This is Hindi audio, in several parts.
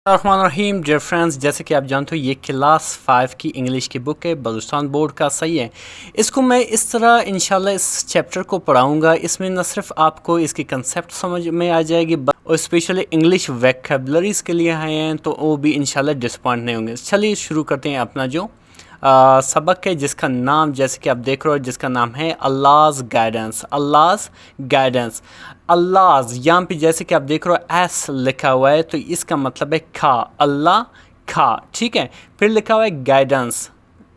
रहीम डियर फ्रेंड्स, जैसे कि आप जानते हो ये क्लास 5 की इंग्लिश की बुक है, बलूचिस्तान बोर्ड का। सही है। इसको मैं इस तरह इंशाल्लाह इस चैप्टर को पढ़ाऊंगा। इसमें न सिर्फ आपको इसकी कंसेप्ट समझ में आ जाएगी और स्पेशली इंग्लिश वैकेबलरीज के लिए हैं, तो वो भी इंशाल्लाह डिसपॉइंट नहीं होंगे। चलिए शुरू करते हैं अपना जो सबक है, जिसका नाम जैसे कि आप देख रहे हो, जिसका नाम है अल्लाह's गाइडेंस। अल्लाह's गाइडेंस। अल्लाह's यहाँ पे जैसे कि आप देख रहे हो एस लिखा हुआ है, तो इसका मतलब है खा, अल्लाह खा। ठीक है। फिर लिखा हुआ है गाइडेंस,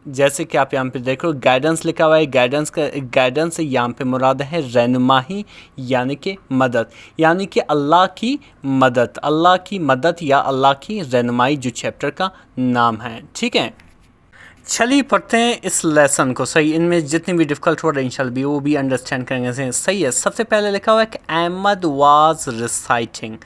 जैसे कि आप यहाँ पे देख रहे हो गाइडेंस लिखा हुआ है। गाइडेंस से यहाँ पे मुराद है रहनुमाही, यानी कि मदद, यानी कि अल्लाह की मदद, अल्लाह की मदद या अल्लाह की रहनुमाई, जो चैप्टर का नाम है। ठीक है। चलिए पढ़ते हैं इस लेसन को। सही, इनमें जितनी भी डिफ़िकल्ट वर्ड इंशाल्लाह भी वो भी अंडरस्टैंड करेंगे। सही है। सबसे पहले लिखा हुआ है कि Ahmed was reciting.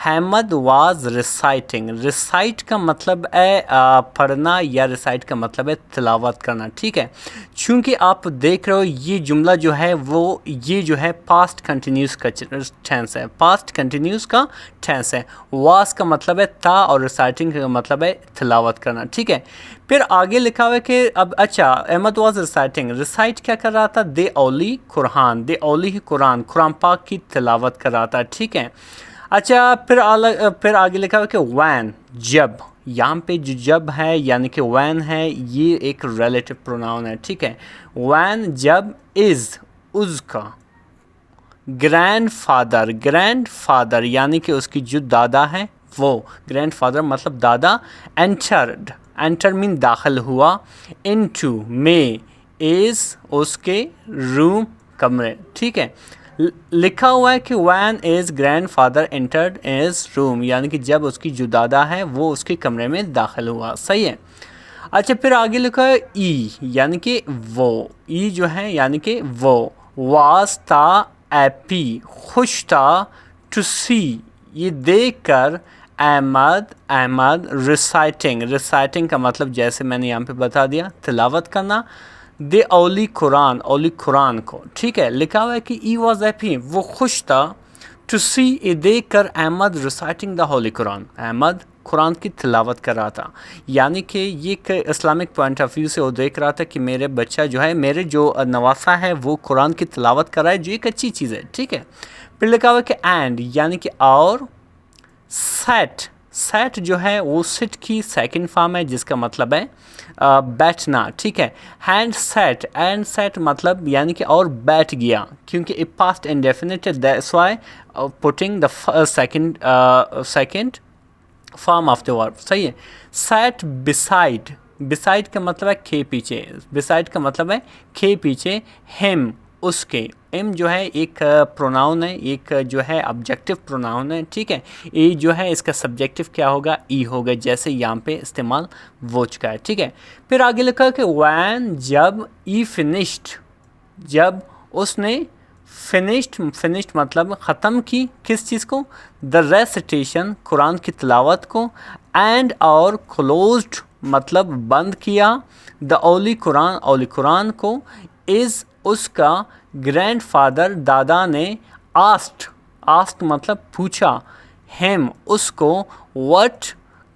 Ahmed was reciting. Recite का मतलब है पढ़ना, या रिसाइट का मतलब है तिलावत करना। ठीक है। चूँकि आप देख रहे हो ये जुमला जो है वो ये जो है पास्ट कंटिन्यूस का टेंस है, पास्ट कंटिन्यूस का टेंस है। वाज का मतलब है था और रिसाइटिंग का मतलब है तिलावत करना। ठीक है। फिर आगे लिखा हुआ है कि अब अच्छा, अहमद वाज रिसाइटिंग। रिसाइट क्या कर रहा था? दे ओली कुरान, दे ओली कुरान, कुरान पाक की तिलावत कर रहा था। ठीक है। अच्छा, फिर आगे लिखा हुआ है कि वैन, जब। यहाँ पे जो जब है यानी कि वैन है, ये एक रिलेटिव प्रोनाउन है। ठीक है। वैन जब, इज़ उसका, ग्रैंडफादर, ग्रैंडफादर यानी कि उसकी जो दादा है वो, ग्रैंडफादर मतलब दादा। एंटर्ड, एंटर मीन दाखिल हुआ। इनटू में, इज़ उसके, रूम कमरे। ठीक है। लिखा हुआ है कि when is grandfather entered is room, यानी कि जब उसकी जो दादा है वो उसके कमरे में दाखिल हुआ। सही है। अच्छा, फिर आगे लिखा है ई, यानी कि वो। ई जो है यानी कि वो। वाज था हैप्पी, खुश था। टू सी, ये देख कर। अहमद रिसाइटिंग, रिसाइटिंग का मतलब जैसे मैंने यहाँ पे बता दिया, तिलावत करना। दे ओली कुरान, ओली कुरान को। ठीक है। लिखा हुआ है कि ई वॉज हैप्पी, वो खुश था। टू सी, ये देख कर अहमद रिसाइटिंग द होली कुरान, अहमद कुरान की तिलावत कर रहा था। यानी कि ये एक इस्लामिक पॉइंट ऑफ व्यू से वो देख रहा था कि मेरे बच्चा जो है, मेरे जो नवासा है वो कुरान की तिलावत कर रहा है, जो एक अच्छी चीज़ है। ठीक है। फिर लिखा हुआ है कि एंड, यानी कि और। सेट, सेट जो है वो सिट की सेकंड फॉर्म है, जिसका मतलब है बैठना। ठीक है। हैंड सेट, एंड सेट मतलब यानी कि और बैठ गया, क्योंकि ए पास्ट इंडेफिनिट है, that's why putting the second form of the verb. सही है। सेट बिसाइड, बिसाइड का मतलब है खे पीछे, बिसाइड का मतलब है खे पीछे। हिम, उसके। एम जो है एक प्रोनाउन है, एक जो है ऑब्जेक्टिव प्रोनाउन है। ठीक है। ए जो है इसका सब्जेक्टिव क्या होगा? ई होगा, जैसे यहाँ पे इस्तेमाल हो चुका है। ठीक है। फिर आगे लिखा कि वैन जब, ई फिनिश्ड, जब उसने। फिनिश्ड, फिनिश्ड मतलब ख़त्म की, किस चीज़ को? द रेसिटेशन, कुरान की तिलावत को। एंड और क्लोज्ड मतलब बंद किया। द ओली कुरान, ओली कुरान को। इज़ उसका। ग्रैंडफादर दादा ने। आस्ट, आस्ट मतलब पूछा। हिम उसको। व्हाट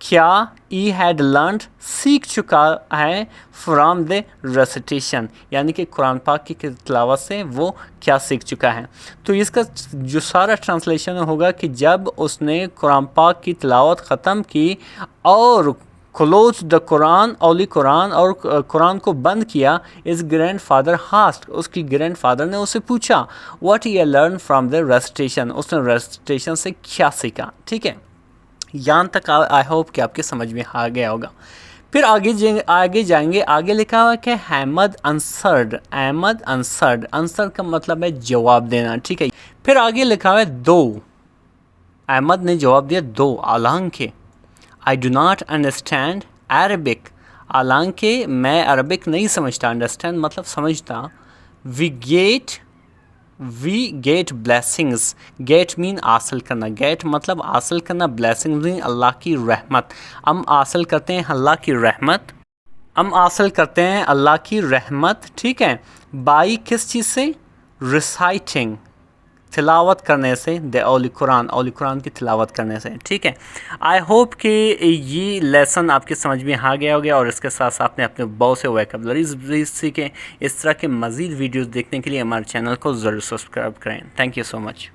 क्या। ई हैड लर्नड सीख चुका है। फ्रॉम द रेसिटेशन, यानी कि कुरान पाक की तिलावत से वो क्या सीख चुका है। तो इसका जो सारा ट्रांसलेशन होगा कि जब उसने कुरान पाक की तिलावत ख़त्म की और क्लोज द कुरान, ओली कुरान, और कुरान को बंद किया। इस ग्रैंडफादर हास्ट, उसकी ग्रैंडफादर ने उसे पूछा। What he learn from the recitation, उसने रेसिटेशन से क्या सीखा। ठीक है। यहाँ तक आई होप कि आपके समझ में आ गया होगा। फिर आगे जाएंगे। आगे लिखा हुआ है कि Ahmed answered, Ahmed answered, answer का मतलब है जवाब देना। ठीक है। फिर आगे लिखा हुआ है दो, अहमद ने जवाब दिया दो, हालांकि। I do not understand Arabic, हालांकि मैं अरबिक नहीं समझता। अंडरस्टैंड मतलब समझता। We get blessings, get mean हासिल करना, गेट मतलब हासिल करना, ब्लेसिंग्स मीन अल्लाह की रहमत। हम हासिल करते हैं अल्लाह की रहमत, हम हासिल करते हैं अल्लाह की रहमत। ठीक है। बाई किस चीज़ से? रिसाइटिंग, तिलावत करने से, द औली कुरान की तिलावत करने से। ठीक है, आई होप कि ये लेसन आपके समझ में आ गया होगा और इसके साथ साथ आपने अपने बहुत से वोकैबुलरीज भी सीखें। इस तरह के मज़ीद वीडियोस देखने के लिए हमारे चैनल को ज़रूर सब्सक्राइब करें। Thank you so much.